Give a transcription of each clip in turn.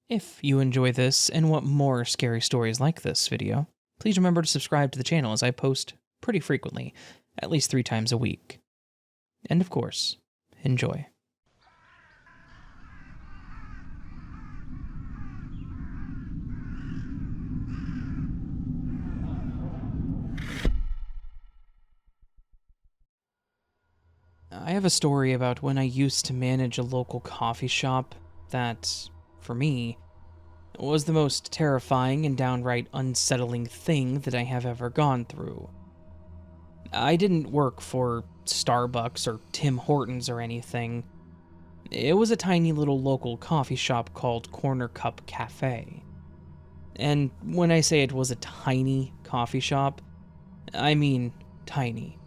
If you enjoy this and want more scary stories like this video, please remember to subscribe to the channel as I post pretty frequently, at least 3 times a week. And of course, enjoy. I have a story about when I used to manage a local coffee shop that, for me, was the most terrifying and downright unsettling thing that I have ever gone through. I didn't work for Starbucks or Tim Hortons or anything. It was a tiny little local coffee shop called Corner Cup Cafe. And when I say it was a tiny coffee shop, I mean tiny.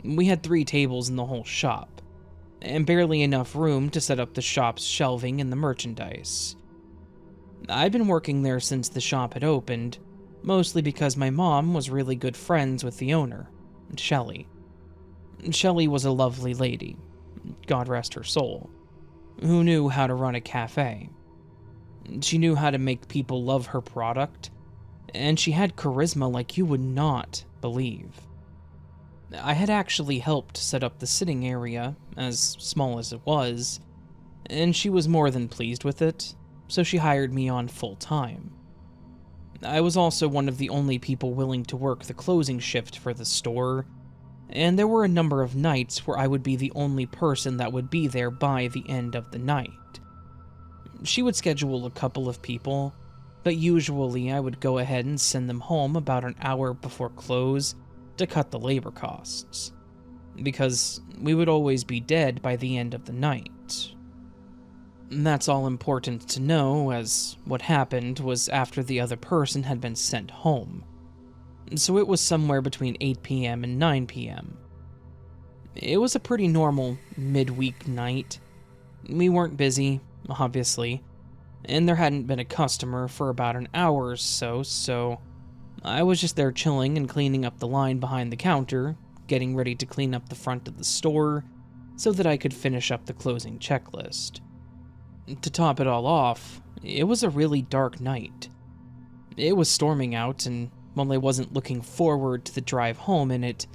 We had 3 tables in the whole shop, and barely enough room to set up the shop's shelving and the merchandise. I'd been working there since the shop had opened, mostly because my mom was really good friends with the owner, Shelley. Shelley was a lovely lady, God rest her soul, who knew how to run a cafe. She knew how to make people love her product, and she had charisma like you would not believe. I had actually helped set up the sitting area, as small as it was, and she was more than pleased with it, so she hired me on full-time. I was also one of the only people willing to work the closing shift for the store, and there were a number of nights where I would be the only person that would be there by the end of the night. She would schedule a couple of people, but usually I would go ahead and send them home about an hour before close to cut the labor costs, because we would always be dead by the end of the night. That's all important to know, as what happened was after the other person had been sent home, so it was somewhere between 8 p.m. and 9 p.m. It was a pretty normal midweek night. We weren't busy, obviously, and there hadn't been a customer for about an hour or so I was just there chilling and cleaning up the line behind the counter, getting ready to clean up the front of the store so that I could finish up the closing checklist. To top it all off, it was a really dark night. It was storming out, and while I wasn't looking forward to the drive home in it,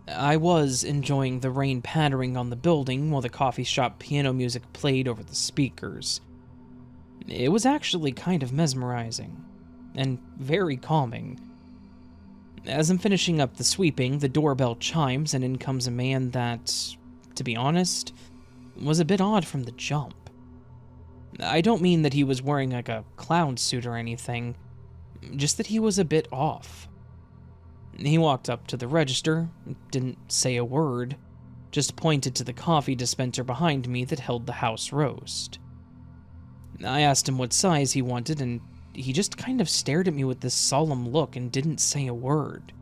I was enjoying the rain pattering on the building while the coffee shop piano music played over the speakers. It was actually kind of mesmerizing, and very calming. As I'm finishing up the sweeping, the doorbell chimes and in comes a man that, to be honest, was a bit odd from the jump. I don't mean that he was wearing like a clown suit or anything, just that he was a bit off. He walked up to the register, didn't say a word, just pointed to the coffee dispenser behind me that held the house roast. I asked him what size he wanted, and he just kind of stared at me with this solemn look and didn't say a word.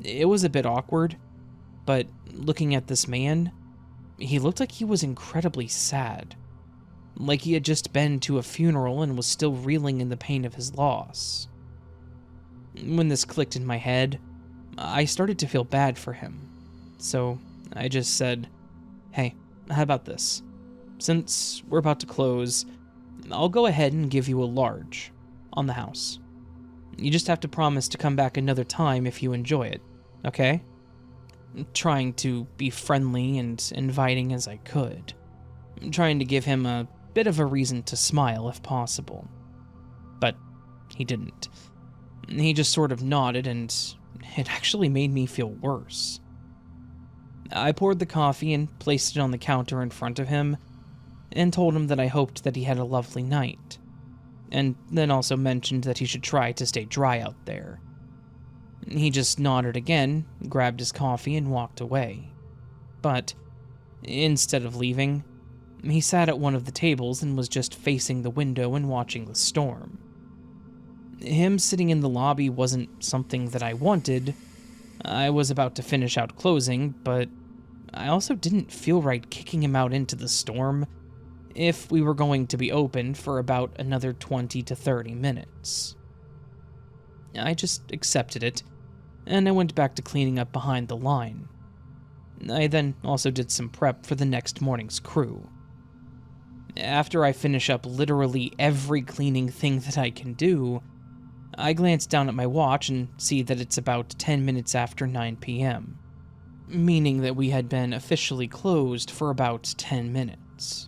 It was a bit awkward, but looking at this man, he looked like he was incredibly sad. Like he had just been to a funeral and was still reeling in the pain of his loss. When this clicked in my head, I started to feel bad for him. So I just said, "Hey, how about this? Since we're about to close, I'll go ahead and give you a large on the house. You just have to promise to come back another time if you enjoy it, okay?" Trying to be friendly and inviting as I could. Trying to give him a bit of a reason to smile if possible. But he didn't. He just sort of nodded, and it actually made me feel worse. I poured the coffee and placed it on the counter in front of him, and told him that I hoped that he had a lovely night, and then also mentioned that he should try to stay dry out there. He just nodded again, grabbed his coffee, and walked away. But instead of leaving, he sat at one of the tables and was just facing the window and watching the storm. Him sitting in the lobby wasn't something that I wanted. I was about to finish out closing, but I also didn't feel right kicking him out into the storm if we were going to be open for about another 20 to 30 minutes. I just accepted it, and I went back to cleaning up behind the line. I then also did some prep for the next morning's crew. After I finish up literally every cleaning thing that I can do, I glance down at my watch and see that it's about 10 minutes after 9 p.m., meaning that we had been officially closed for about 10 minutes.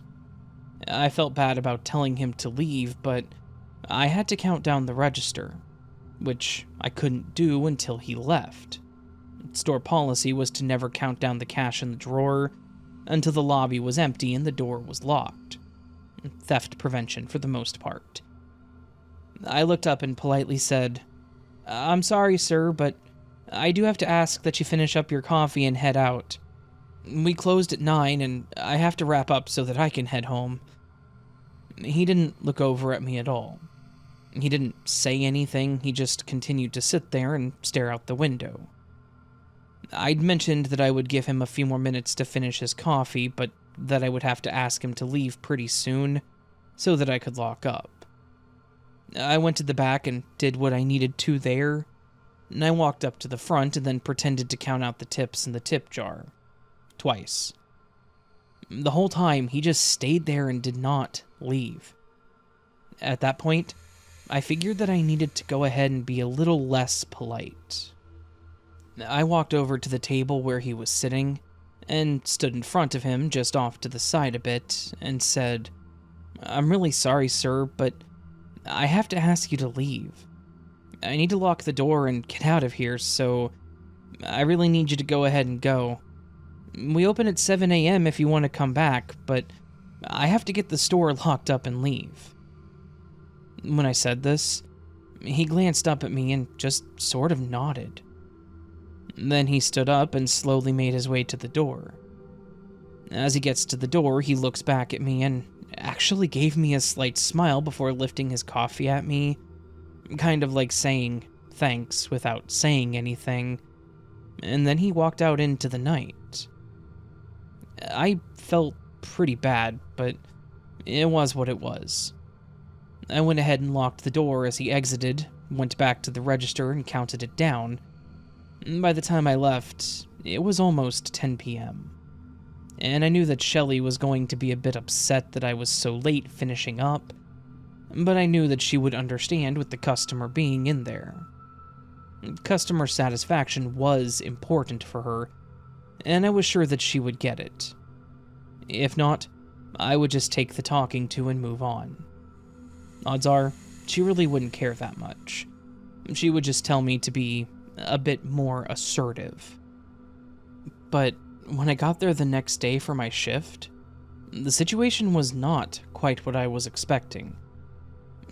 I felt bad about telling him to leave, but I had to count down the register, which I couldn't do until he left. Store policy was to never count down the cash in the drawer until the lobby was empty and the door was locked. Theft prevention for the most part. I looked up and politely said, "I'm sorry, sir, but I do have to ask that you finish up your coffee and head out. We closed at 9 and I have to wrap up so that I can head home." He didn't look over at me at all. He didn't say anything, he just continued to sit there and stare out the window. I'd mentioned that I would give him a few more minutes to finish his coffee, but that I would have to ask him to leave pretty soon so that I could lock up. I went to the back and did what I needed to there, and I walked up to the front and then pretended to count out the tips in the tip jar. Twice. The whole time, he just stayed there and did not leave. At that point, I figured that I needed to go ahead and be a little less polite. I walked over to the table where he was sitting and stood in front of him, just off to the side a bit, and said, "I'm really sorry, sir, but I have to ask you to leave. I need to lock the door and get out of here, so I really need you to go ahead and go. We open at 7 a.m. if you want to come back, but I have to get the store locked up and leave." When I said this, he glanced up at me and just sort of nodded. Then he stood up and slowly made his way to the door. As he gets to the door, he looks back at me and actually gave me a slight smile before lifting his coffee at me, kind of like saying thanks without saying anything, and then he walked out into the night. I felt pretty bad, but it was what it was. I went ahead and locked the door as he exited, went back to the register and counted it down. By the time I left, it was almost 10 p.m., and I knew that Shelley was going to be a bit upset that I was so late finishing up, but I knew that she would understand with the customer being in there. Customer satisfaction was important for her, and I was sure that she would get it. If not, I would just take the talking to and move on. Odds are, she really wouldn't care that much. She would just tell me to be a bit more assertive. But when I got there the next day for my shift, the situation was not quite what I was expecting.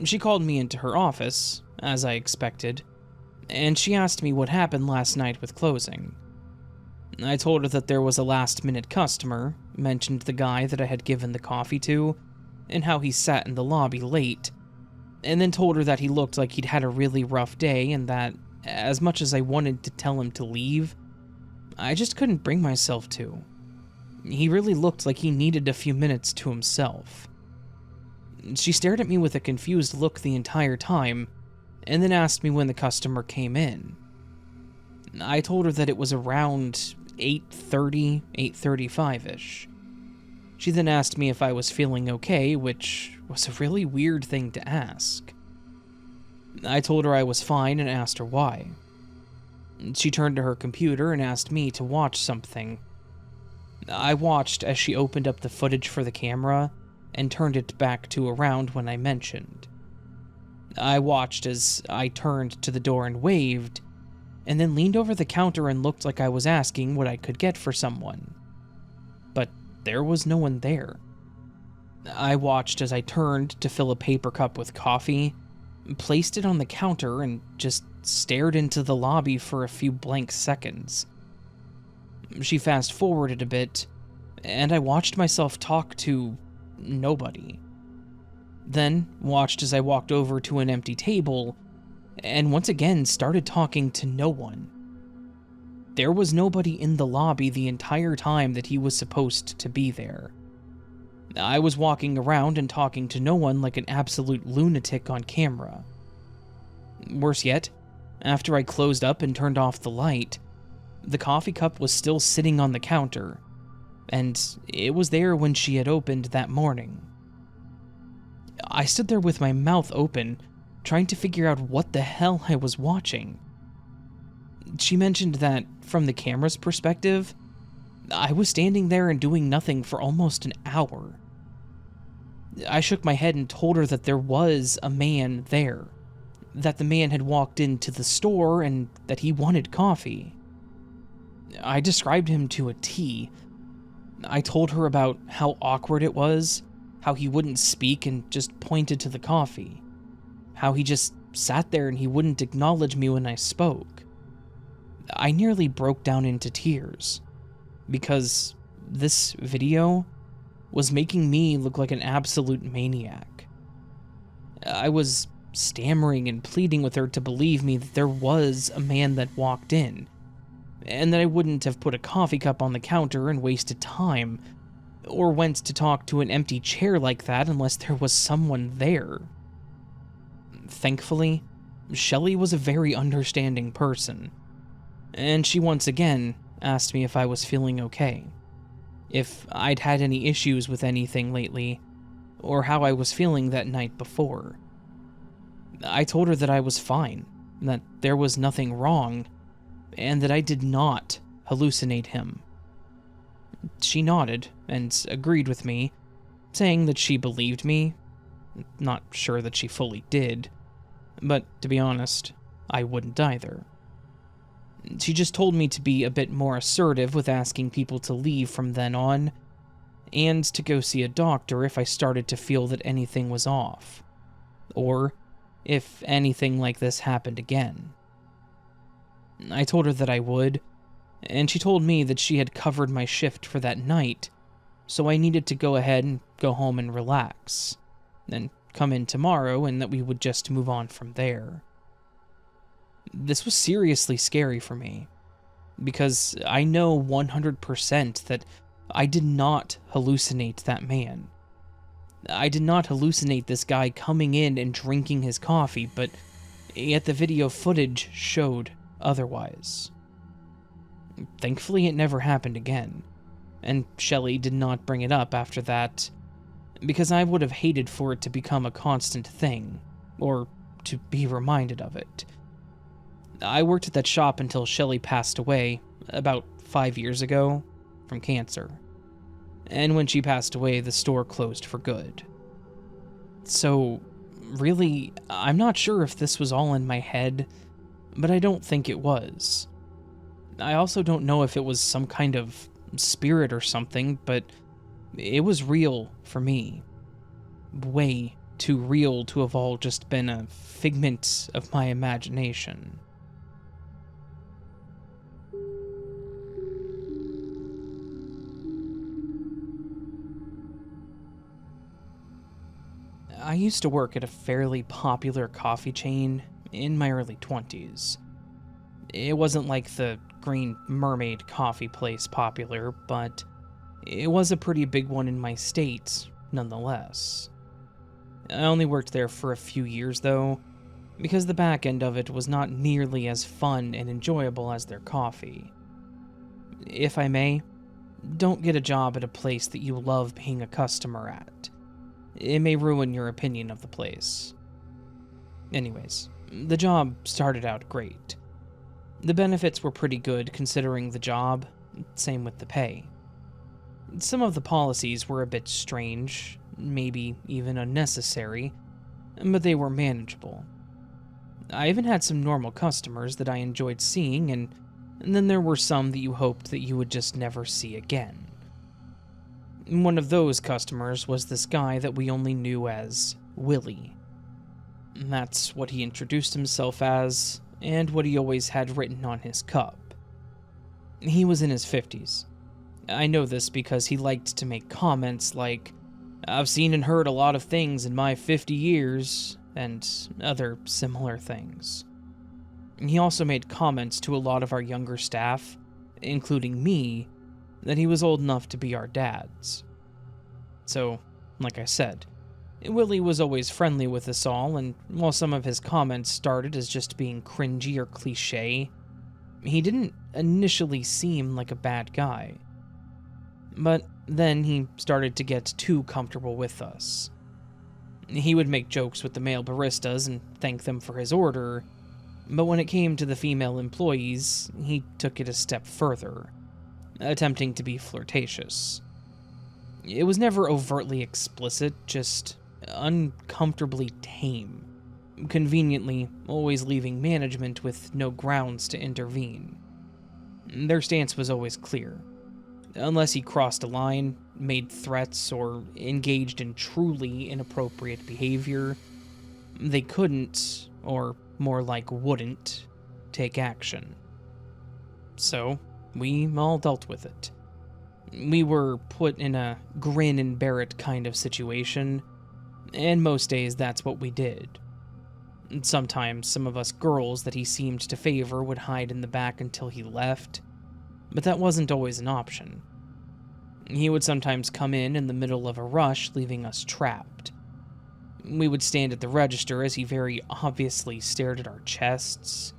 She called me into her office, as I expected, and she asked me what happened last night with closing. I told her that there was a last-minute customer, mentioned the guy that I had given the coffee to, and how he sat in the lobby late, and then told her that he looked like he'd had a really rough day and that, as much as I wanted to tell him to leave, I just couldn't bring myself to. He really looked like he needed a few minutes to himself. She stared at me with a confused look the entire time, and then asked me when the customer came in. I told her that it was around 8:30, 8:35-ish. She then asked me if I was feeling okay, which was a really weird thing to ask. I told her I was fine and asked her why. She turned to her computer and asked me to watch something. I watched as she opened up the footage for the camera and turned it back to around when I mentioned. I watched as I turned to the door and waved, and then leaned over the counter and looked like I was asking what I could get for someone. But there was no one there. I watched as I turned to fill a paper cup with coffee, placed it on the counter, and just stared into the lobby for a few blank seconds. She fast-forwarded a bit, and I watched myself talk to nobody. Then watched as I walked over to an empty table, and once again started talking to no one. There was nobody in the lobby the entire time that he was supposed to be there. I was walking around and talking to no one like an absolute lunatic on camera. Worse yet, after I closed up and turned off the light, the coffee cup was still sitting on the counter, and it was there when she had opened that morning. I stood there with my mouth open, trying to figure out what the hell I was watching. She mentioned that, from the camera's perspective, I was standing there and doing nothing for almost an hour. I shook my head and told her that there was a man there, that the man had walked into the store and that he wanted coffee. I described him to a T. I told her about how awkward it was, how he wouldn't speak and just pointed to the coffee, how he just sat there and he wouldn't acknowledge me when I spoke. I nearly broke down into tears, because this video was making me look like an absolute maniac. I was stammering and pleading with her to believe me that there was a man that walked in, and that I wouldn't have put a coffee cup on the counter and wasted time, or went to talk to an empty chair like that unless there was someone there. Thankfully, Shelley was a very understanding person, and she once again asked me if I was feeling okay, if I'd had any issues with anything lately, or how I was feeling that night before. I told her that I was fine, that there was nothing wrong, and that I did not hallucinate him. She nodded and agreed with me, saying that she believed me. Not sure that she fully did, but to be honest, I wouldn't either. She just told me to be a bit more assertive with asking people to leave from then on, and to go see a doctor if I started to feel that anything was off, or if anything like this happened again. I told her that I would, and she told me that she had covered my shift for that night, so I needed to go ahead and go home and relax, and come in tomorrow and that we would just move on from there. This was seriously scary for me, because I know 100% that I did not hallucinate that man. I did not hallucinate this guy coming in and drinking his coffee, but yet the video footage showed otherwise. Thankfully, it never happened again, and Shelley did not bring it up after that, because I would have hated for it to become a constant thing, or to be reminded of it. I worked at that shop until Shelley passed away, about 5 years ago, from cancer. And when she passed away, the store closed for good. So, really, I'm not sure if this was all in my head, but I don't think it was. I also don't know if it was some kind of spirit or something, but it was real for me. Way too real to have all just been a figment of my imagination. I used to work at a fairly popular coffee chain in my early 20s. It wasn't like the Green Mermaid coffee place popular, but it was a pretty big one in my state, nonetheless. I only worked there for a few years, though, because the back end of it was not nearly as fun and enjoyable as their coffee. If I may, don't get a job at a place that you love being a customer at. It may ruin your opinion of the place. Anyways, the job started out great. The benefits were pretty good considering the job, same with the pay. Some of the policies were a bit strange, maybe even unnecessary, but they were manageable. I even had some normal customers that I enjoyed seeing, and then there were some that you hoped that you would just never see again. One of those customers was this guy that we only knew as Willie. That's what he introduced himself as, and what he always had written on his cup. He was in his 50s. I know this because he liked to make comments like, "I've seen and heard a lot of things in my 50 years," and other similar things. He also made comments to a lot of our younger staff, including me, that he was old enough to be our dads. So, like I said, Willie was always friendly with us all, and while some of his comments started as just being cringy or cliche, he didn't initially seem like a bad guy. But then he started to get too comfortable with us. He would make jokes with the male baristas and thank them for his order, but when it came to the female employees, he took it a step further, attempting to be flirtatious. It was never overtly explicit, just uncomfortably tame, conveniently always leaving management with no grounds to intervene. Their stance was always clear. Unless he crossed a line, made threats, or engaged in truly inappropriate behavior, they couldn't, or more like wouldn't, take action. So, we all dealt with it. We were put in a grin and bear it kind of situation, and most days that's what we did. Sometimes some of us girls that he seemed to favor would hide in the back until he left, but that wasn't always an option. He would sometimes come in the middle of a rush, leaving us trapped. We would stand at the register as he very obviously stared at our chests.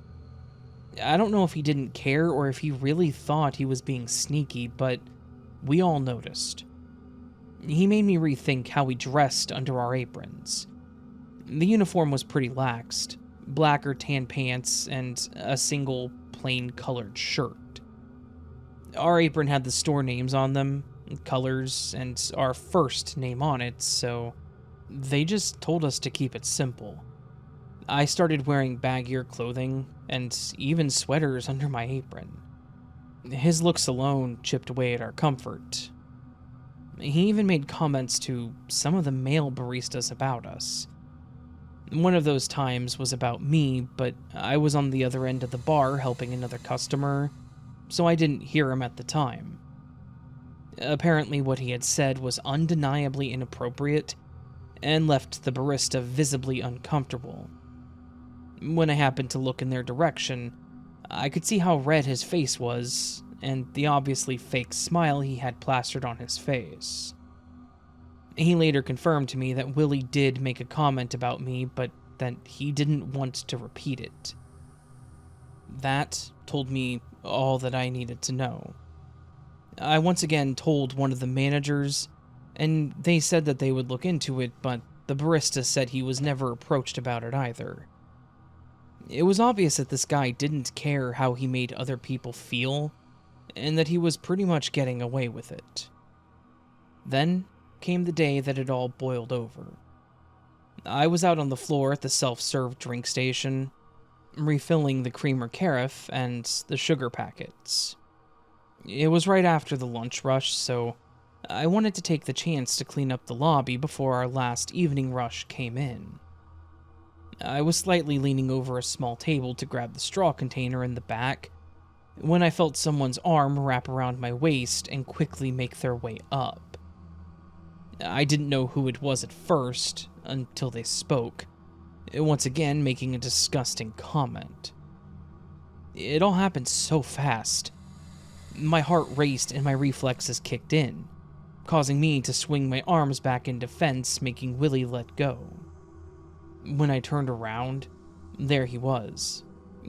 I don't know if he didn't care or if he really thought he was being sneaky, but we all noticed. He made me rethink how we dressed under our aprons. The uniform was pretty laxed, black or tan pants and a single plain colored shirt. Our apron had the store names on them, colors, and our first name on it, so they just told us to keep it simple. I started wearing baggier clothing and even sweaters under my apron. His looks alone chipped away at our comfort. He even made comments to some of the male baristas about us. One of those times was about me, but I was on the other end of the bar helping another customer, so I didn't hear him at the time. Apparently what he had said was undeniably inappropriate and left the barista visibly uncomfortable. When I happened to look in their direction, I could see how red his face was and the obviously fake smile he had plastered on his face. He later confirmed to me that Willie did make a comment about me, but that he didn't want to repeat it. That told me all that I needed to know. I once again told one of the managers, and they said that they would look into it, but the barista said he was never approached about it either. It was obvious that this guy didn't care how he made other people feel, and that he was pretty much getting away with it. Then came the day that it all boiled over. I was out on the floor at the self-serve drink station, refilling the creamer carafe and the sugar packets. It was right after the lunch rush, so I wanted to take the chance to clean up the lobby before our last evening rush came in. I was slightly leaning over a small table to grab the straw container in the back when I felt someone's arm wrap around my waist and quickly make their way up. I didn't know who it was at first, until they spoke, once again making a disgusting comment. It all happened so fast. My heart raced and my reflexes kicked in, causing me to swing my arms back in defense, making Willie let go. When I turned around, there he was,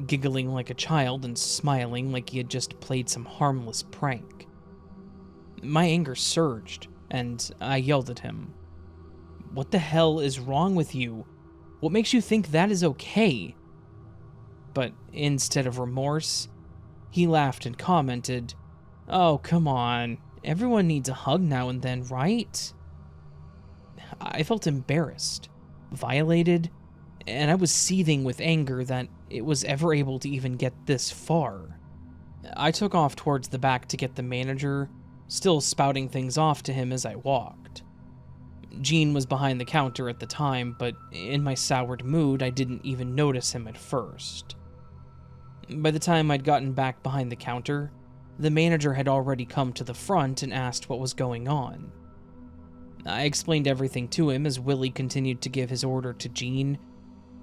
giggling like a child and smiling like he had just played some harmless prank. My anger surged, and I yelled at him. "What the hell is wrong with you? What makes you think that is okay?" But instead of remorse, he laughed and commented, "Oh, come on. Everyone needs a hug now and then, right?" I felt embarrassed, violated, and I was seething with anger that it was ever able to even get this far. I took off towards the back to get the manager, still spouting things off to him as I walked. Jean was behind the counter at the time, but in my soured mood, I didn't even notice him at first. By the time I'd gotten back behind the counter, the manager had already come to the front and asked what was going on. I explained everything to him as Willie continued to give his order to Jean,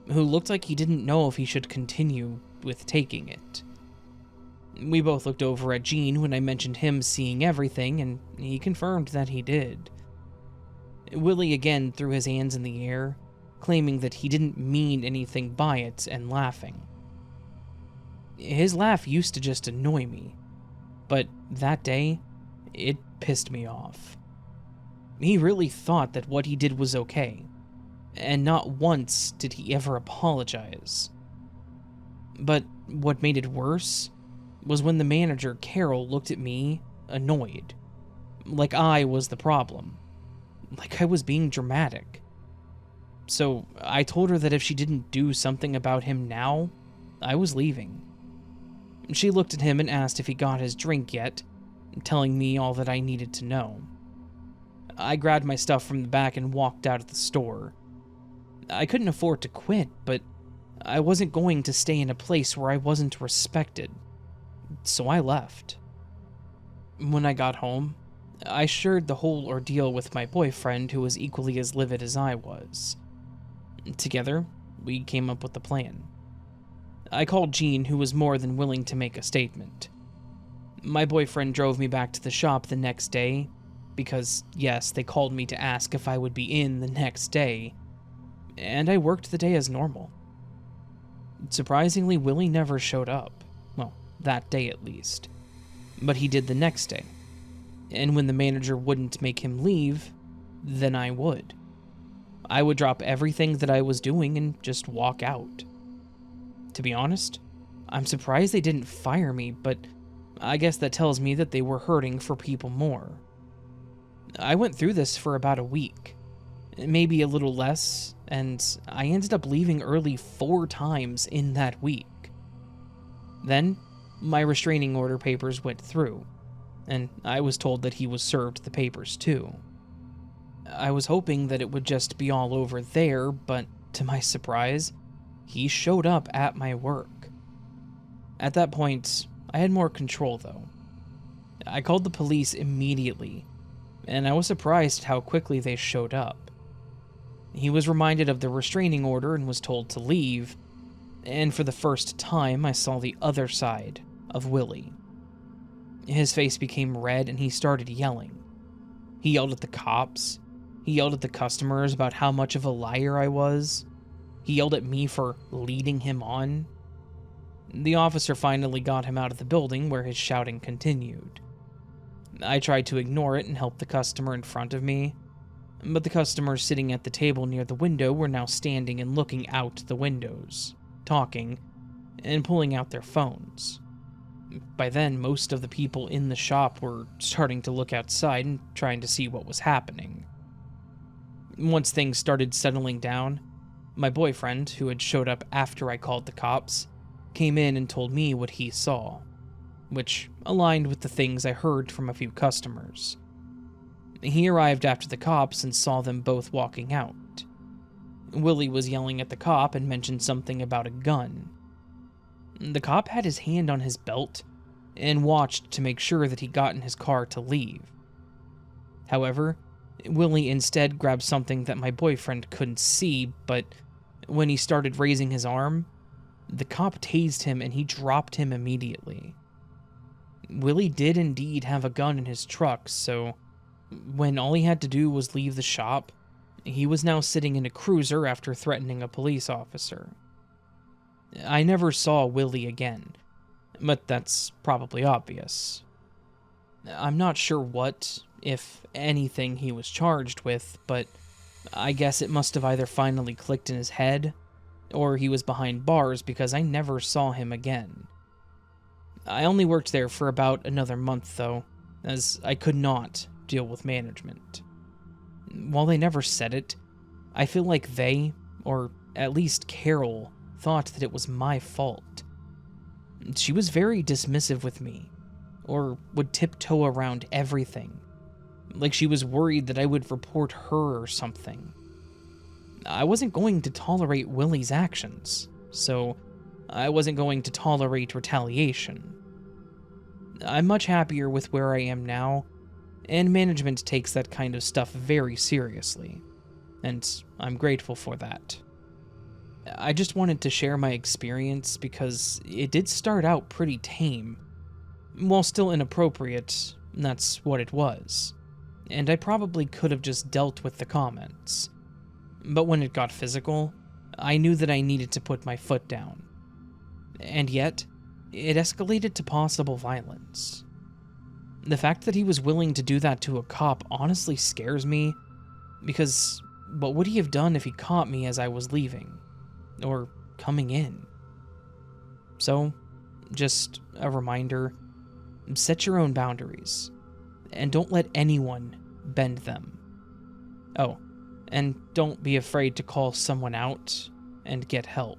who looked like he didn't know if he should continue with taking it. We both looked over at Jean when I mentioned him seeing everything, and he confirmed that he did. Willie again threw his hands in the air, claiming that he didn't mean anything by it and laughing. His laugh used to just annoy me, but that day, it pissed me off. He really thought that what he did was okay. and not once did he ever apologize. But what made it worse was when the manager, Carol, looked at me, annoyed. Like I was the problem. Like I was being dramatic. So I told her that if she didn't do something about him now, I was leaving. She looked at him and asked if he got his drink yet, telling me all that I needed to know. I grabbed my stuff from the back and walked out of the store. I couldn't afford to quit, but I wasn't going to stay in a place where I wasn't respected, so I left. When I got home, I shared the whole ordeal with my boyfriend, who was equally as livid as I was. Together, we came up with a plan. I called Jean, who was more than willing to make a statement. My boyfriend drove me back to the shop the next day, because, yes, they called me to ask if I would be in the next day, and I worked the day as normal. Surprisingly, Willie never showed up. Well, that day at least. But he did the next day. And when the manager wouldn't make him leave, then I would. I would drop everything that I was doing and just walk out. To be honest, I'm surprised they didn't fire me, but I guess that tells me that they were hurting for people more. I went through this for about a week, maybe a little less, and I ended up leaving early 4 times in that week. Then, my restraining order papers went through, and I was told that he was served the papers too. I was hoping that it would just be all over there, but to my surprise, he showed up at my work. At that point, I had more control though. I called the police immediately, and I was surprised at how quickly they showed up. He was reminded of the restraining order and was told to leave, and for the first time I saw the other side of Willie. His face became red and he started yelling. He yelled at the cops. He yelled at the customers about how much of a liar I was. He yelled at me for leading him on. The officer finally got him out of the building, where his shouting continued. I tried to ignore it and help the customer in front of me, but the customers sitting at the table near the window were now standing and looking out the windows, talking, and pulling out their phones. By then, most of the people in the shop were starting to look outside and trying to see what was happening. Once things started settling down, my boyfriend, who had showed up after I called the cops, came in and told me what he saw, which aligned with the things I heard from a few customers. He arrived after the cops and saw them both walking out. Willie was yelling at the cop and mentioned something about a gun. The cop had his hand on his belt and watched to make sure that he got in his car to leave. However, Willie instead grabbed something that my boyfriend couldn't see, but when he started raising his arm, the cop tased him and he dropped him immediately. Willie did indeed have a gun in his truck, so when all he had to do was leave the shop, he was now sitting in a cruiser after threatening a police officer. I never saw Willie again, but that's probably obvious. I'm not sure what, if anything, he was charged with, but I guess it must have either finally clicked in his head, or he was behind bars because I never saw him again. I only worked there for about another month though, as I could not deal with management. While they never said it, I feel like they, or at least Carol, thought that it was my fault. She was very dismissive with me, or would tiptoe around everything, like she was worried that I would report her or something. I wasn't going to tolerate Willie's actions, so I wasn't going to tolerate retaliation. I'm much happier with where I am now, and management takes that kind of stuff very seriously, and I'm grateful for that. I just wanted to share my experience because it did start out pretty tame. While still inappropriate, that's what it was, and I probably could have just dealt with the comments. But when it got physical, I knew that I needed to put my foot down. And yet, it escalated to possible violence. The fact that he was willing to do that to a cop honestly scares me, because What would he have done if he caught me as I was leaving? Or coming in? So, just a reminder, set your own boundaries, and don't let anyone bend them. Oh, and don't be afraid to call someone out and get help.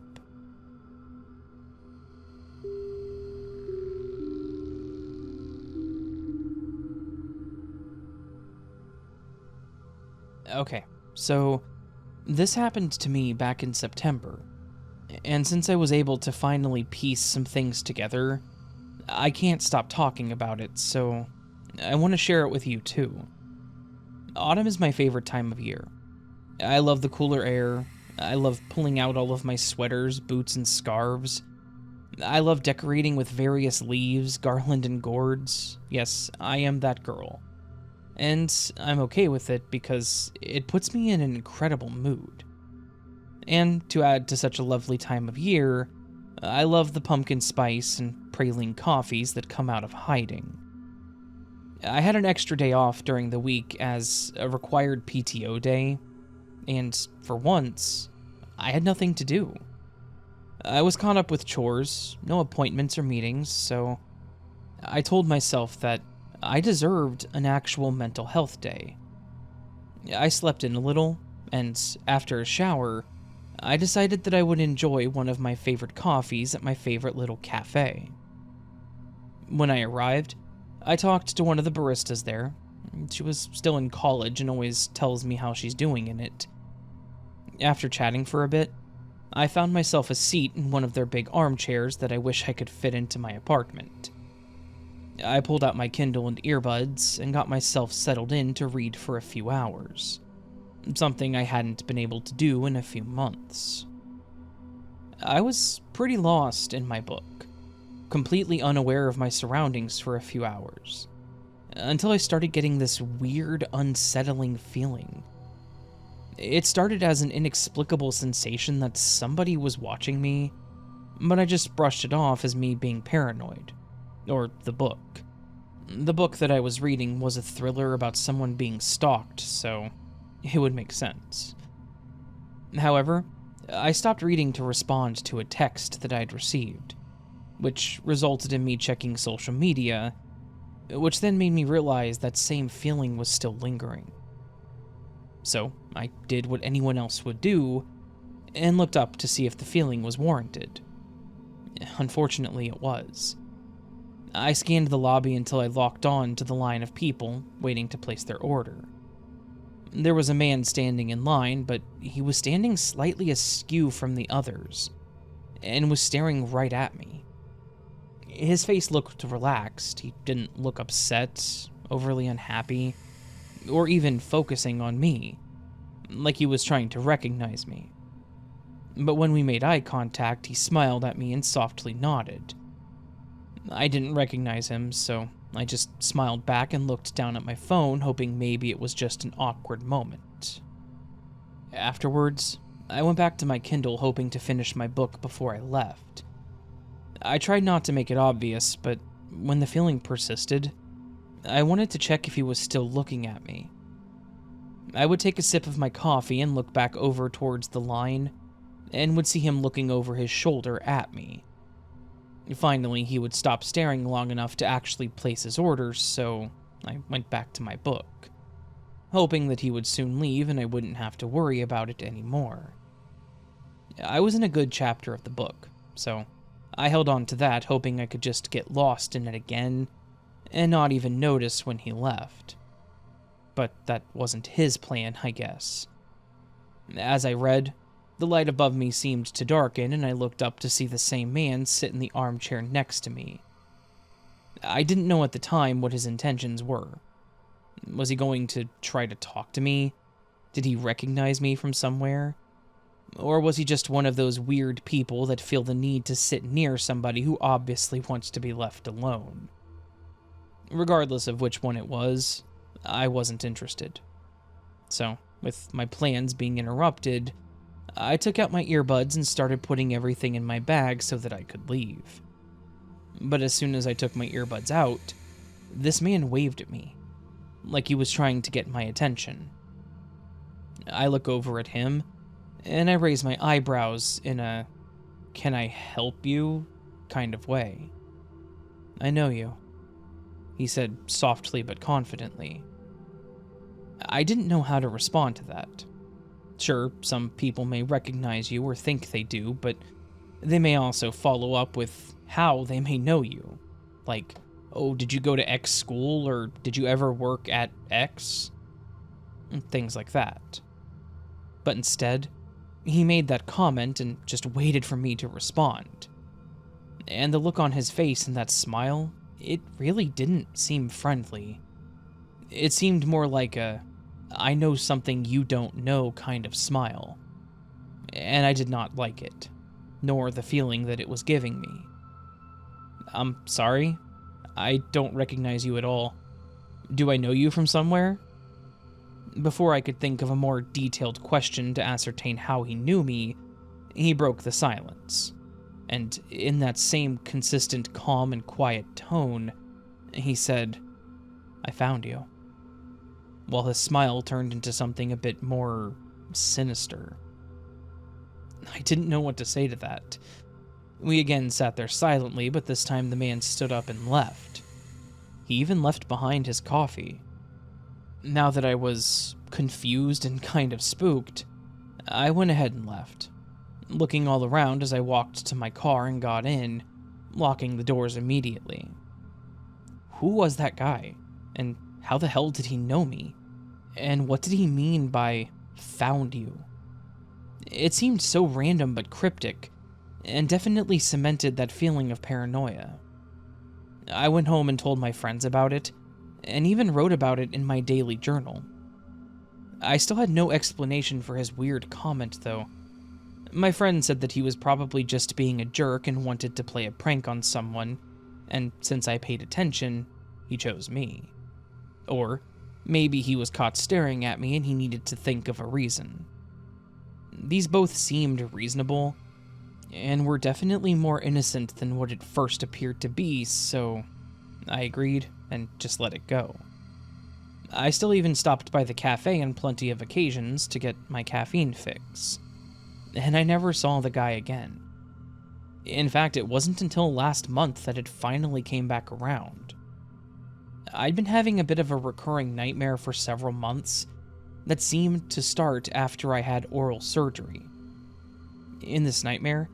Okay, so this happened to me back in September, and since I was able to finally piece some things together, I can't stop talking about it, so I want to share it with you too. Autumn is my favorite time of year. I love the cooler air. I love pulling out all of my sweaters, boots, and scarves. I love decorating with various leaves, garland, and gourds. Yes, I am that girl. And I'm okay with it because it puts me in an incredible mood. And to add to such a lovely time of year, I love the pumpkin spice and praline coffees that come out of hiding. I had an extra day off during the week as a required PTO day, and for once, I had nothing to do. I was caught up with chores, no appointments or meetings, so I told myself that I deserved an actual mental health day. I slept in a little, and after a shower, I decided that I would enjoy one of my favorite coffees at my favorite little cafe. When I arrived, I talked to one of the baristas there. She was still in college and always tells me how she's doing in it. After chatting for a bit, I found myself a seat in one of their big armchairs that I wish I could fit into my apartment. I pulled out my Kindle and earbuds and got myself settled in to read for a few hours, something I hadn't been able to do in a few months. I was pretty lost in my book, completely unaware of my surroundings for a few hours, until I started getting this weird, unsettling feeling. It started as an inexplicable sensation that somebody was watching me, but I just brushed it off as me being paranoid. Or the book. The book that I was reading was a thriller about someone being stalked, so it would make sense. However, I stopped reading to respond to a text that I'd received, which resulted in me checking social media, which then made me realize that same feeling was still lingering. So I did what anyone else would do, and looked up to see if the feeling was warranted. Unfortunately, it was. I scanned the lobby until I locked on to the line of people waiting to place their order. There was a man standing in line, but he was standing slightly askew from the others, and was staring right at me. His face looked relaxed. He didn't look upset, overly unhappy, or even focusing on me, like he was trying to recognize me. But when we made eye contact, he smiled at me and softly nodded. I didn't recognize him, so I just smiled back and looked down at my phone, hoping maybe it was just an awkward moment. Afterwards, I went back to my Kindle, hoping to finish my book before I left. I tried not to make it obvious, but when the feeling persisted, I wanted to check if he was still looking at me. I would take a sip of my coffee and look back over towards the line, and would see him looking over his shoulder at me. Finally, he would stop staring long enough to actually place his orders, so I went back to my book, hoping that he would soon leave and I wouldn't have to worry about it anymore. I was in a good chapter of the book, so I held on to that, hoping I could just get lost in it again and not even notice when he left. But that wasn't his plan, I guess. As I read, the light above me seemed to darken, and I looked up to see the same man sit in the armchair next to me. I didn't know at the time what his intentions were. Was he going to try to talk to me? Did he recognize me from somewhere? Or was he just one of those weird people that feel the need to sit near somebody who obviously wants to be left alone? Regardless of which one it was, I wasn't interested. So, with my plans being interrupted, I took out my earbuds and started putting everything in my bag so that I could leave. But as soon as I took my earbuds out, this man waved at me, like he was trying to get my attention. I look over at him, and I raise my eyebrows in a "can I help you" kind of way. "I know you," he said softly but confidently. I didn't know how to respond to that. Sure, some people may recognize you or think they do, but they may also follow up with how they may know you. Like, "Oh, did you go to X school?" or "Did you ever work at X?" And things like that. But instead, he made that comment and just waited for me to respond. And the look on his face and that smile, it really didn't seem friendly. It seemed more like a "I know something you don't know" kind of smile. And I did not like it, nor the feeling that it was giving me. "I'm sorry, I don't recognize you at all. Do I know you from somewhere?" Before I could think of a more detailed question to ascertain how he knew me, he broke the silence. And in that same consistent, calm, and quiet tone, he said, "I found you," while his smile turned into something a bit more sinister. I didn't know what to say to that. We again sat there silently, but this time the man stood up and left. He even left behind his coffee. Now that I was confused and kind of spooked, I went ahead and left, looking all around as I walked to my car and got in, locking the doors immediately. Who was that guy? And how the hell did he know me? And what did he mean by "found you"? It seemed so random but cryptic, and definitely cemented that feeling of paranoia. I went home and told my friends about it, and even wrote about it in my daily journal. I still had no explanation for his weird comment, though. My friend said that he was probably just being a jerk and wanted to play a prank on someone, and since I paid attention, he chose me. Or maybe he was caught staring at me and he needed to think of a reason. These both seemed reasonable, and were definitely more innocent than what it first appeared to be, so I agreed and just let it go. I still even stopped by the cafe on plenty of occasions to get my caffeine fix, and I never saw the guy again. In fact, it wasn't until last month that it finally came back around. I'd been having a bit of a recurring nightmare for several months that seemed to start after I had oral surgery. In this nightmare,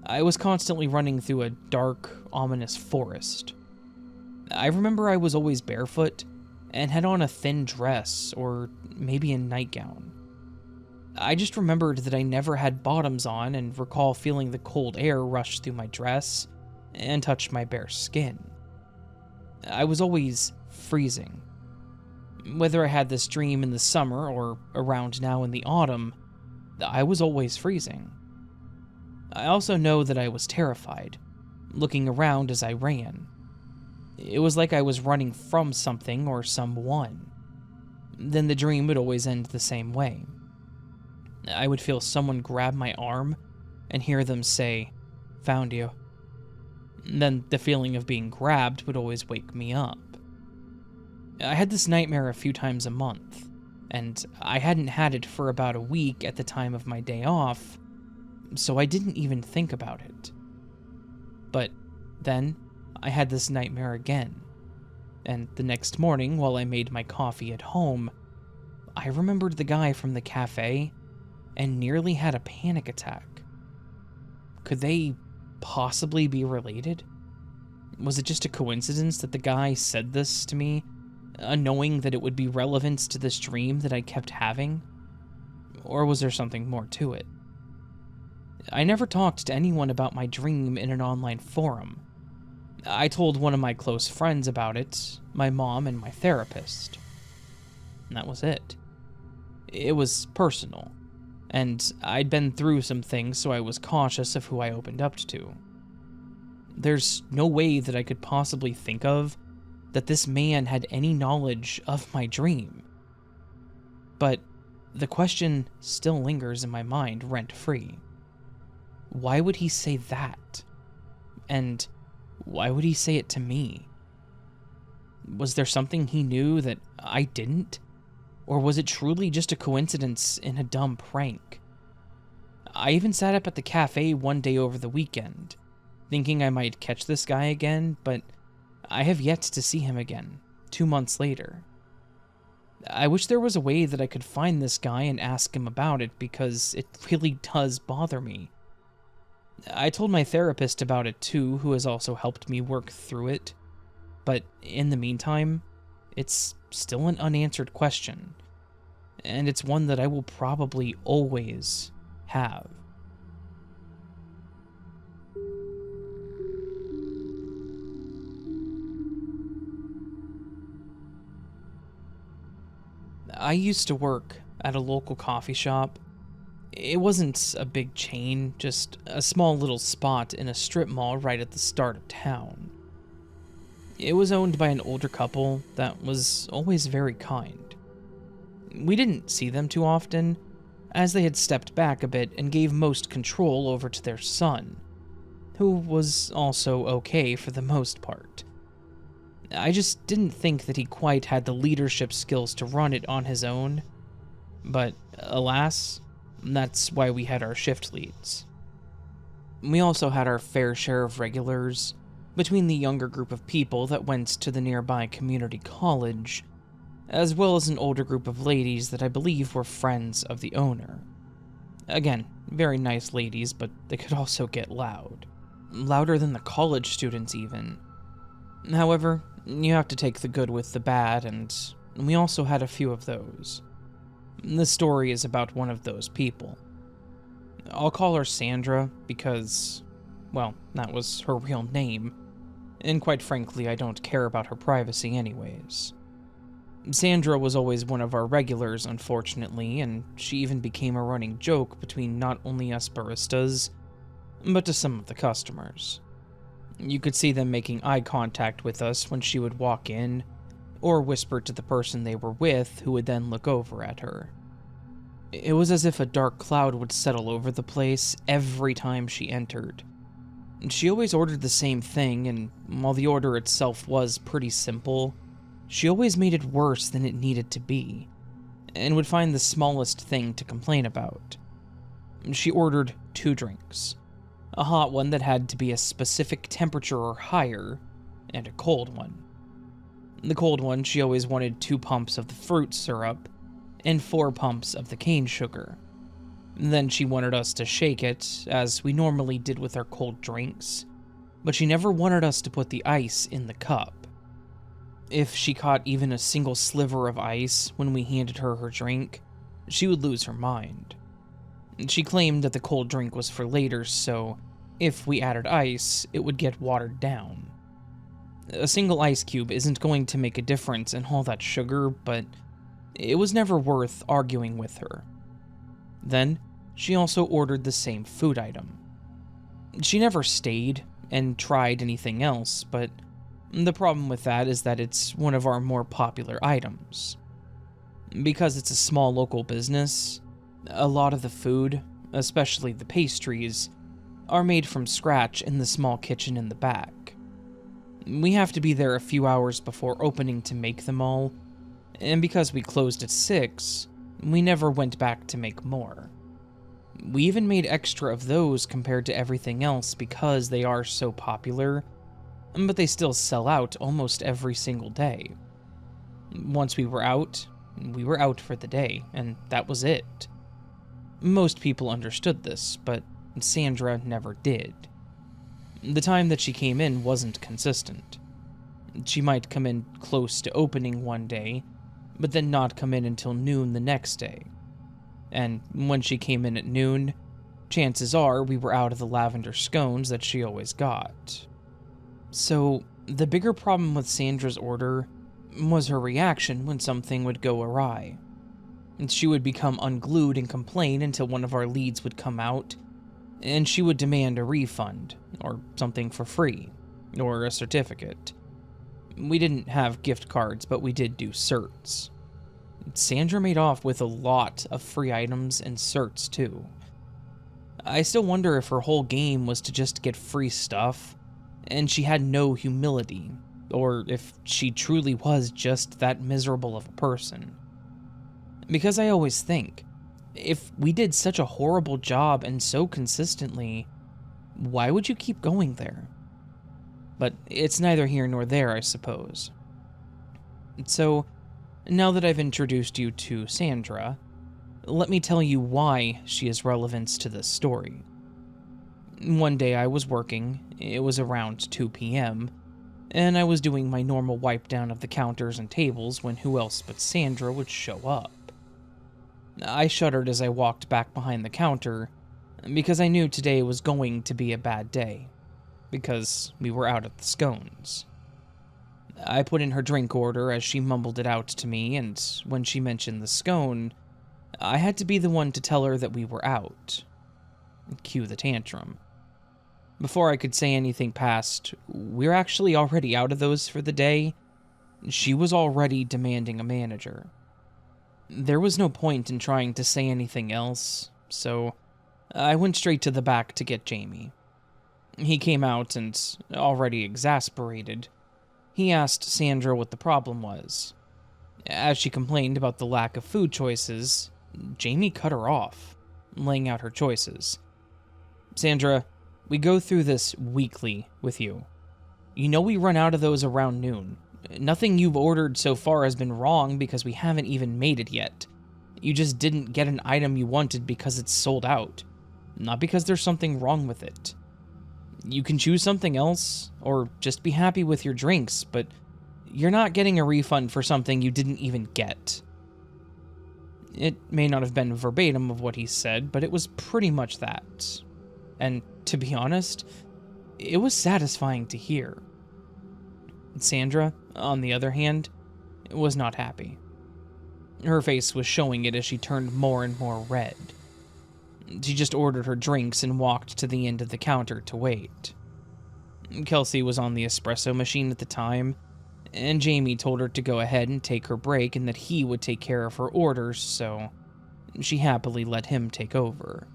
I was constantly running through a dark, ominous forest. I remember I was always barefoot and had on a thin dress or maybe a nightgown. I just remembered that I never had bottoms on and recall feeling the cold air rush through my dress and touch my bare skin. I was always freezing. Whether I had this dream in the summer or around now in the autumn, I was always freezing. I also know that I was terrified, looking around as I ran. It was like I was running from something or someone. Then the dream would always end the same way. I would feel someone grab my arm and hear them say, "Found you." Then the feeling of being grabbed would always wake me up. I had this nightmare a few times a month, and I hadn't had it for about a week at the time of my day off, so I didn't even think about it. But then I had this nightmare again, and the next morning while I made my coffee at home, I remembered the guy from the cafe and nearly had a panic attack. Could they possibly be related? Was it just a coincidence that the guy said this to me, knowing that it would be relevant to this dream that I kept having? Or was there something more to it? I never talked to anyone about my dream in an online forum. I told one of my close friends about it, my mom and my therapist. And that was it. It was personal, and I'd been through some things, so I was cautious of who I opened up to. There's no way that I could possibly think of that this man had any knowledge of my dream. But the question still lingers in my mind rent-free. Why would he say that? And why would he say it to me? Was there something he knew that I didn't? Or was it truly just a coincidence in a dumb prank? I even sat up at the cafe one day over the weekend, thinking I might catch this guy again, but I have yet to see him again, 2 months later. I wish there was a way that I could find this guy and ask him about it, because it really does bother me. I told my therapist about it too, who has also helped me work through it, but in the meantime, it's still an unanswered question, and it's one that I will probably always have. I used to work at a local coffee shop. It wasn't a big chain, just a small little spot in a strip mall right at the start of town. It was owned by an older couple that was always very kind. We didn't see them too often, as they had stepped back a bit and gave most control over to their son, who was also okay for the most part. I just didn't think that he quite had the leadership skills to run it on his own, but alas, that's why we had our shift leads. We also had our fair share of regulars, between the younger group of people that went to the nearby community college, as well as an older group of ladies that I believe were friends of the owner. Again, very nice ladies, but they could also get loud. Louder than the college students even. However, you have to take the good with the bad, and we also had a few of those. This story is about one of those people. I'll call her Sandra because, well, that was her real name, and quite frankly, I don't care about her privacy anyways. Sandra was always one of our regulars, unfortunately, and she even became a running joke between not only us baristas, but to some of the customers. You could see them making eye contact with us when she would walk in, or whisper to the person they were with, who would then look over at her. It was as if a dark cloud would settle over the place every time she entered. She always ordered the same thing, and while the order itself was pretty simple, she always made it worse than it needed to be, and would find the smallest thing to complain about. She ordered 2 drinks. A hot one that had to be a specific temperature or higher, and a cold one. The cold one, she always wanted 2 pumps of the fruit syrup, and 4 pumps of the cane sugar. Then she wanted us to shake it, as we normally did with our cold drinks, but she never wanted us to put the ice in the cup. If she caught even a single sliver of ice when we handed her her drink, she would lose her mind. She claimed that the cold drink was for later, so if we added ice, it would get watered down. A single ice cube isn't going to make a difference in all that sugar, but it was never worth arguing with her. Then, she also ordered the same food item. She never stayed and tried anything else, but the problem with that is that it's one of our more popular items. Because it's a small local business, a lot of the food, especially the pastries, are made from scratch in the small kitchen in the back. We have to be there a few hours before opening to make them all, and because we closed at 6, we never went back to make more. We even made extra of those compared to everything else because they are so popular, but they still sell out almost every single day. Once we were out for the day, and that was it. Most people understood this, but Sandra never did. The time that she came in wasn't consistent. She might come in close to opening one day, but then not come in until noon the next day. And when she came in at noon, chances are we were out of the lavender scones that she always got. So, the bigger problem with Sandra's order was her reaction when something would go awry. She would become unglued and complain until one of our leads would come out, and she would demand a refund, or something for free, or a certificate. We didn't have gift cards, but we did do certs. Sandra made off with a lot of free items and certs too. I still wonder if her whole game was to just get free stuff, and she had no humility, or if she truly was just that miserable of a person. Because I always think, if we did such a horrible job and so consistently, why would you keep going there? But it's neither here nor there, I suppose. So, now that I've introduced you to Sandra, let me tell you why she has relevance to this story. One day I was working, it was around 2 p.m., and I was doing my normal wipe down of the counters and tables when who else but Sandra would show up. I shuddered as I walked back behind the counter, because I knew today was going to be a bad day, because we were out at the scones. I put in her drink order as she mumbled it out to me, and when she mentioned the scone, I had to be the one to tell her that we were out. Cue the tantrum. Before I could say anything past, "We're actually already out of those for the day," she was already demanding a manager. There was no point in trying to say anything else, so I went straight to the back to get Jamie. He came out and, already exasperated, he asked Sandra what the problem was. As she complained about the lack of food choices, Jamie cut her off, laying out her choices. "Sandra, we go through this weekly with you. You know we run out of those around noon. Nothing you've ordered so far has been wrong because we haven't even made it yet. You just didn't get an item you wanted because it's sold out, not because there's something wrong with it. You can choose something else, or just be happy with your drinks, but you're not getting a refund for something you didn't even get." It may not have been verbatim of what he said, but it was pretty much that. And to be honest, it was satisfying to hear. Sandra, on the other hand, was not happy. Her face was showing it as she turned more and more red. She just ordered her drinks and walked to the end of the counter to wait. Kelsey was on the espresso machine at the time, and Jamie told her to go ahead and take her break and that he would take care of her orders, so she happily let him take over.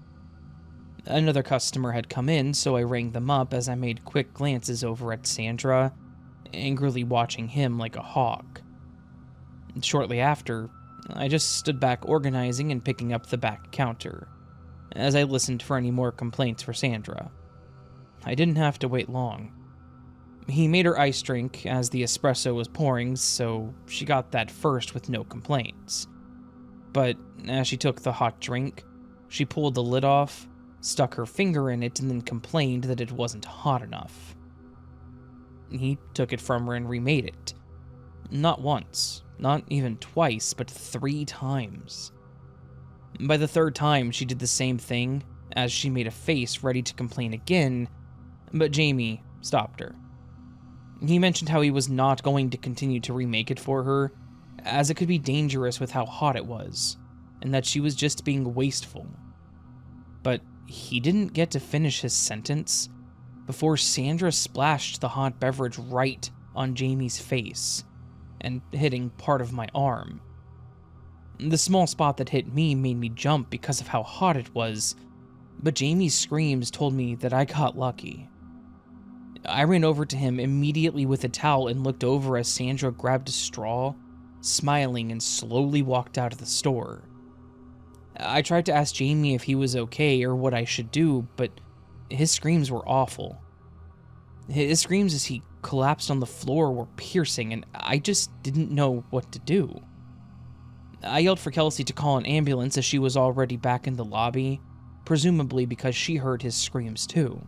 Another customer had come in, so I rang them up as I made quick glances over at Sandra, angrily watching him like a hawk. Shortly after, I just stood back organizing and picking up the back counter, as I listened for any more complaints for Sandra. I didn't have to wait long. He made her iced drink as the espresso was pouring, so she got that first with no complaints. But as she took the hot drink, she pulled the lid off, stuck her finger in it, and then complained that it wasn't hot enough. He took it from her and remade it. Not once, not even twice, but 3 times. By the 3rd time, she did the same thing, as she made a face ready to complain again, but Jamie stopped her. He mentioned how he was not going to continue to remake it for her, as it could be dangerous with how hot it was, and that she was just being wasteful. But he didn't get to finish his sentence before Sandra splashed the hot beverage right on Jamie's face, and hitting part of my arm. The small spot that hit me made me jump because of how hot it was, but Jamie's screams told me that I got lucky. I ran over to him immediately with a towel and looked over as Sandra grabbed a straw, smiling, and slowly walked out of the store. I tried to ask Jamie if he was okay or what I should do, but his screams were awful. His screams as he collapsed on the floor were piercing, and I just didn't know what to do. I yelled for Kelsey to call an ambulance as she was already back in the lobby, presumably because she heard his screams too.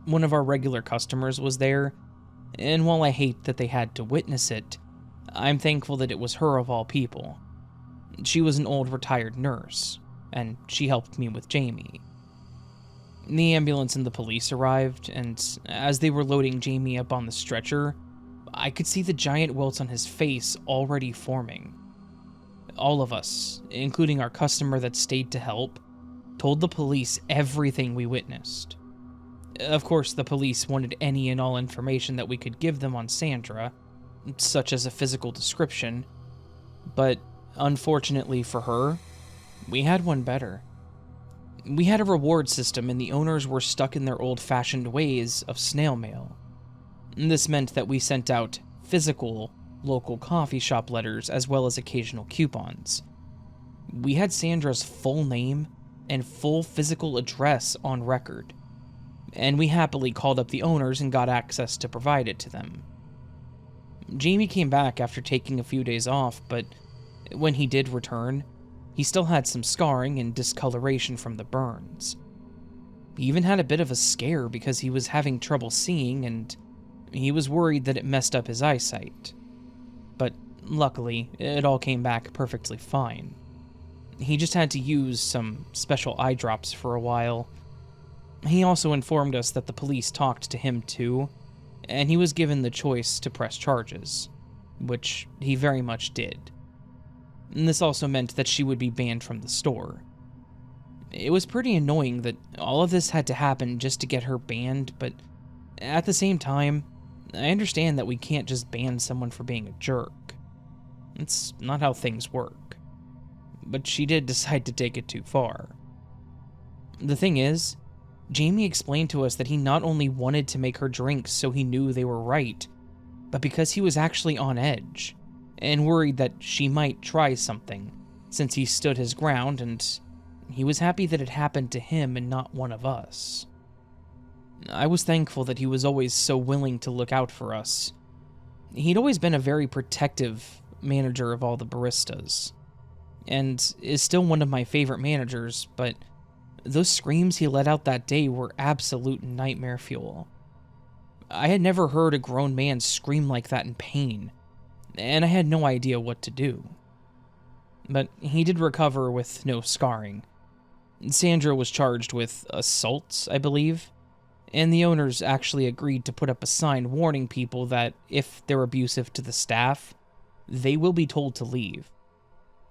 One of our regular customers was there, and while I hate that they had to witness it, I'm thankful that it was her of all people. She was an old retired nurse, and she helped me with Jamie. The ambulance and the police arrived, and as they were loading Jamie up on the stretcher, I could see the giant welts on his face already forming. All of us, including our customer that stayed to help, told the police everything we witnessed. Of course, the police wanted any and all information that we could give them on Sandra, such as a physical description, but unfortunately for her, we had one better. We had a reward system, and the owners were stuck in their old-fashioned ways of snail mail. This meant that we sent out physical, local coffee shop letters as well as occasional coupons. We had Sandra's full name and full physical address on record, and we happily called up the owners and got access to provide it to them. Jamie came back after taking a few days off, but when he did return, he still had some scarring and discoloration from the burns. He even had a bit of a scare because he was having trouble seeing and he was worried that it messed up his eyesight. But luckily, it all came back perfectly fine. He just had to use some special eye drops for a while. He also informed us that the police talked to him too, and he was given the choice to press charges, which he very much did. And this also meant that she would be banned from the store. It was pretty annoying that all of this had to happen just to get her banned, but at the same time, I understand that we can't just ban someone for being a jerk. It's not how things work. But she did decide to take it too far. The thing is, Jamie explained to us that he not only wanted to make her drinks so he knew they were right, but because he was actually on edge, and worried that she might try something, since he stood his ground and he was happy that it happened to him and not one of us. I was thankful that he was always so willing to look out for us. He'd always been a very protective manager of all the baristas, and is still one of my favorite managers, but those screams he let out that day were absolute nightmare fuel. I had never heard a grown man scream like that in pain, and I had no idea what to do. But he did recover with no scarring. Sandra was charged with assault, I believe, and the owners actually agreed to put up a sign warning people that if they're abusive to the staff, they will be told to leave.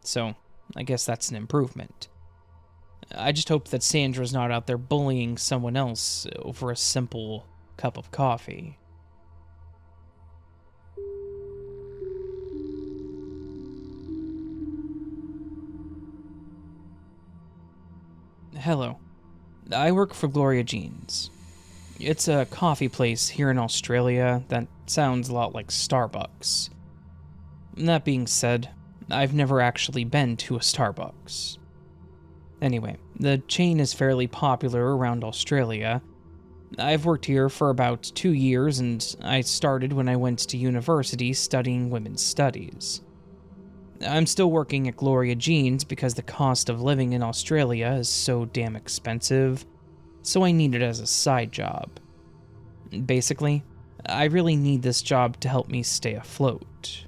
So, I guess that's an improvement. I just hope that Sandra's not out there bullying someone else over a simple cup of coffee. Hello. I work for Gloria Jean's. It's a coffee place here in Australia that sounds a lot like Starbucks. That being said, I've never actually been to a Starbucks. Anyway, the chain is fairly popular around Australia. I've worked here for about 2 years, and I started when I went to university studying women's studies. I'm still working at Gloria Jean's because the cost of living in Australia is so damn expensive, so I need it as a side job. Basically, I really need this job to help me stay afloat.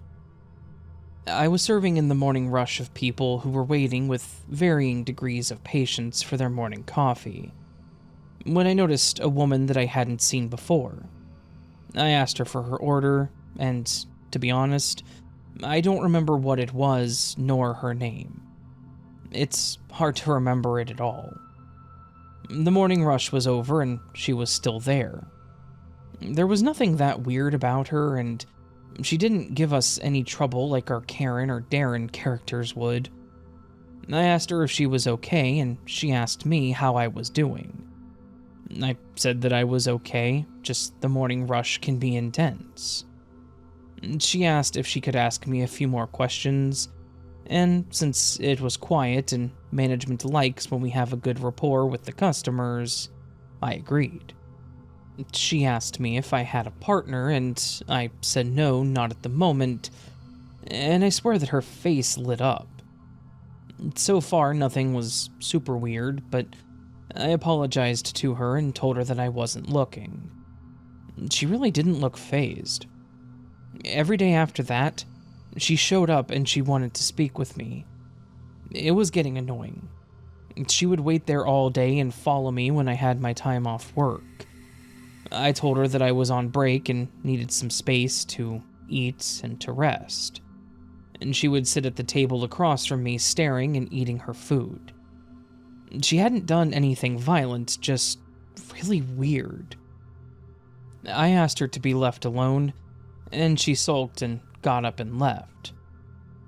I was serving in the morning rush of people who were waiting with varying degrees of patience for their morning coffee, when I noticed a woman that I hadn't seen before. I asked her for her order, and, to be honest, I don't remember what it was, nor her name. It's hard to remember it at all. The morning rush was over, and she was still there. There was nothing that weird about her, and she didn't give us any trouble like our Karen or Darren characters would. I asked her if she was okay, and she asked me how I was doing. I said that I was okay, just the morning rush can be intense. She asked if she could ask me a few more questions, and since it was quiet and management likes when we have a good rapport with the customers, I agreed. She asked me if I had a partner, and I said no, not at the moment, and I swear that her face lit up. So far, nothing was super weird, but I apologized to her and told her that I wasn't looking. She really didn't look fazed. Every day after that, she showed up and she wanted to speak with me. It was getting annoying. She would wait there all day and follow me when I had my time off work. I told her that I was on break and needed some space to eat and to rest. And she would sit at the table across from me staring and eating her food. She hadn't done anything violent, just really weird. I asked her to be left alone, and she sulked and got up and left.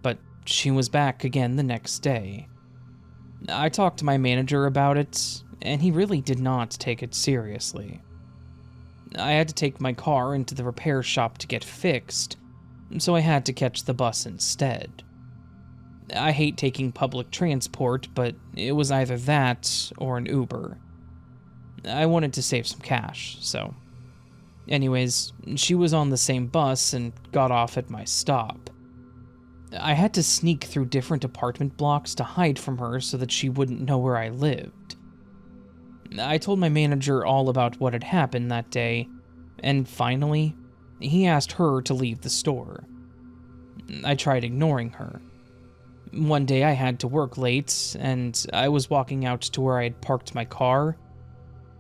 But she was back again the next day. I talked to my manager about it, and he really did not take it seriously. I had to take my car into the repair shop to get fixed, so I had to catch the bus instead. I hate taking public transport, but it was either that or an Uber. I wanted to save some cash, so... Anyways, she was on the same bus and got off at my stop. I had to sneak through different apartment blocks to hide from her so that she wouldn't know where I lived. I told my manager all about what had happened that day, and finally, he asked her to leave the store. I tried ignoring her. One day I had to work late, and I was walking out to where I had parked my car,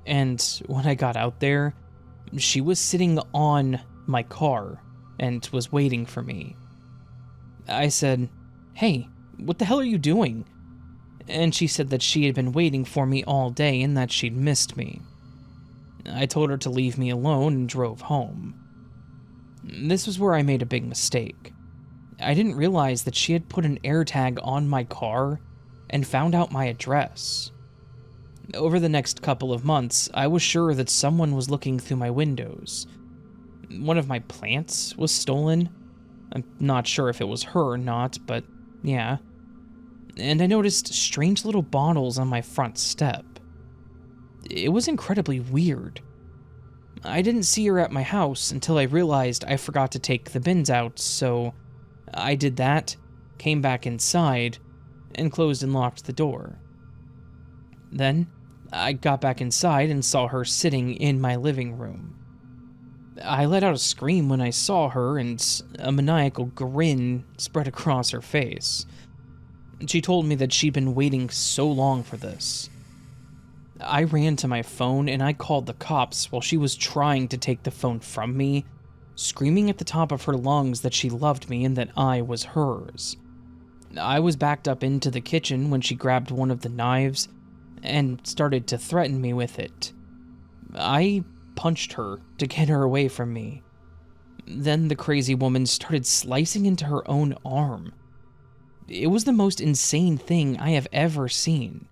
and when I got out there, she was sitting on my car and was waiting for me. I said, "Hey, what the hell are you doing?" And she said that she had been waiting for me all day and that she'd missed me. I told her to leave me alone and drove home. This was where I made a big mistake. I didn't realize that she had put an AirTag on my car and found out my address. Over the next couple of months, I was sure that someone was looking through my windows. One of my plants was stolen. I'm not sure if it was her or not, but yeah. And I noticed strange little bottles on my front step. It was incredibly weird. I didn't see her at my house until I realized I forgot to take the bins out, so I did that, came back inside, and closed and locked the door. Then, I got back inside and saw her sitting in my living room. I let out a scream when I saw her, and a maniacal grin spread across her face. She told me that she'd been waiting so long for this. I ran to my phone and I called the cops while she was trying to take the phone from me, screaming at the top of her lungs that she loved me and that I was hers. I was backed up into the kitchen when she grabbed one of the knives and started to threaten me with it. I punched her to get her away from me. Then the crazy woman started slicing into her own arm. It was the most insane thing I have ever seen.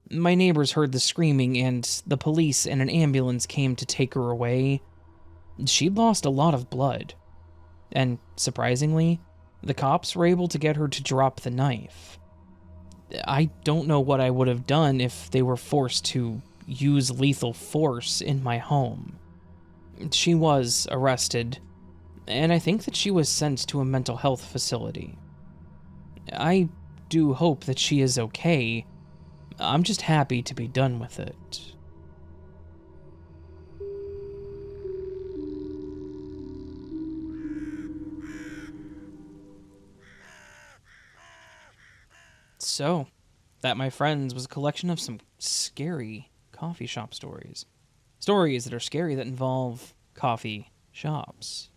My neighbors heard the screaming and the police and an ambulance came to take her away. She'd lost a lot of blood. And surprisingly, the cops were able to get her to drop the knife. I don't know what I would have done if they were forced to use lethal force in my home. She was arrested, and I think that she was sent to a mental health facility. I do hope that she is okay. I'm just happy to be done with it. So, that, my friends, was a collection of some scary coffee shop stories. Stories that are scary that involve coffee shops.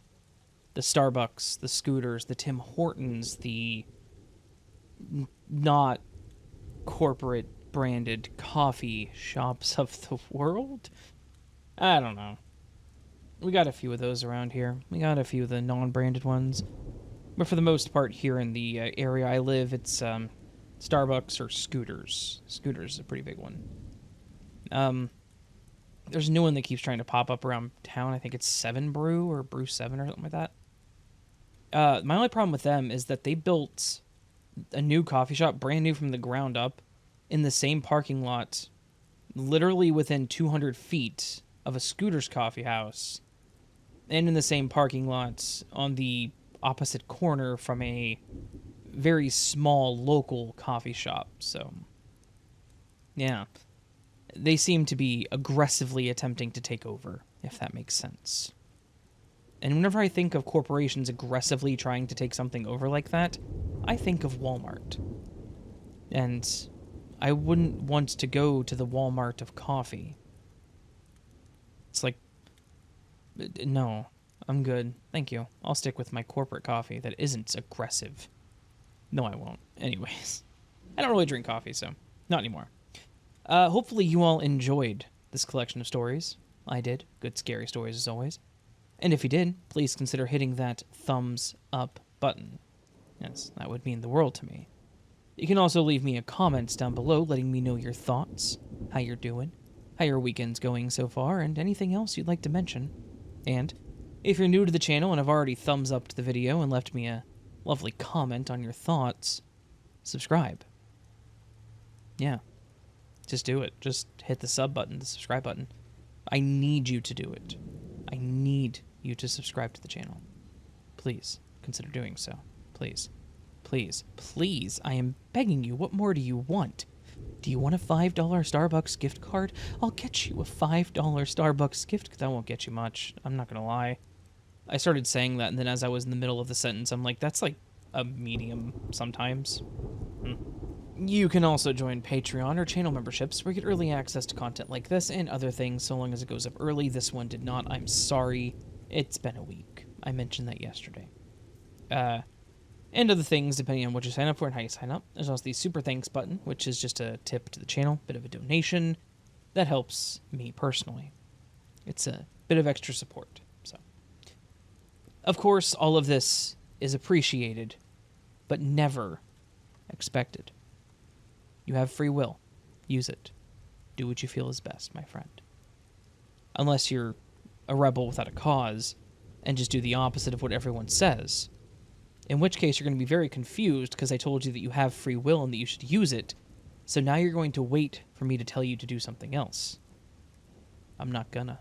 The Starbucks, the Scooters, the Tim Hortons, the not corporate branded coffee shops of the world? I don't know. We got a few of those around here. We got a few of the non-branded ones. But for the most part here in the area I live, it's Starbucks or Scooters. Scooters is a pretty big one. There's a new one that keeps trying to pop up around town. I think it's 7 Brew or Brew 7 or something like that. My only problem with them is that they built a new coffee shop, brand new from the ground up, in the same parking lot, literally within 200 feet of a Scooter's coffee house, and in the same parking lot on the opposite corner from a very small local coffee shop. So, yeah. They seem to be aggressively attempting to take over, if that makes sense. And whenever I think of corporations aggressively trying to take something over like that, I think of Walmart. And I wouldn't want to go to the Walmart of coffee. It's like, no, I'm good. Thank you. I'll stick with my corporate coffee that isn't aggressive. No, I won't. Anyways, I don't really drink coffee, so not anymore. Hopefully you all enjoyed this collection of stories. I did. Good scary stories as always. And if you did, please consider hitting that thumbs up button. Yes, that would mean the world to me. You can also leave me a comment down below letting me know your thoughts, how you're doing, how your weekend's going so far, and anything else you'd like to mention. And If you're new to the channel and have already thumbs upped the video and left me a lovely comment on your thoughts, subscribe. Yeah, just do it. Just hit the sub button, the subscribe button. I need you to do it. I need you to subscribe to the channel. Please, consider doing so. Please. Please. Please. I am begging you. What more do you want? Do you want a $5 Starbucks gift card? I'll get you a $5 Starbucks gift. That won't get you much. I'm not going to lie. I started saying that, and then as I was in the middle of the sentence, I'm like, that's like a medium sometimes. You can also join Patreon or channel memberships where you get early access to content like this and other things so long as it goes up early. This one did not. I'm sorry. It's been a week. I mentioned that yesterday. And other things depending on what you sign up for and how you sign up. There's also the super thanks button, which is just a tip to the channel, bit of a donation. That helps me personally. It's a bit of extra support. So, of course, all of this is appreciated, but never expected. You have free will. Use it. Do what you feel is best, my friend. Unless you're a rebel without a cause and just do the opposite of what everyone says. In which case, you're going to be very confused because I told you that you have free will and that you should use it. So now you're going to wait for me to tell you to do something else. I'm not gonna.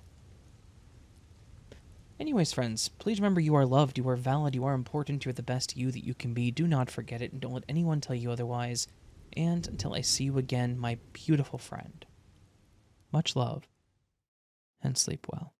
Anyways, friends, please remember you are loved, you are valid, you are important, you're the best you that you can be. Do not forget it and don't let anyone tell you otherwise. And until I see you again, my beautiful friend, much love and sleep well.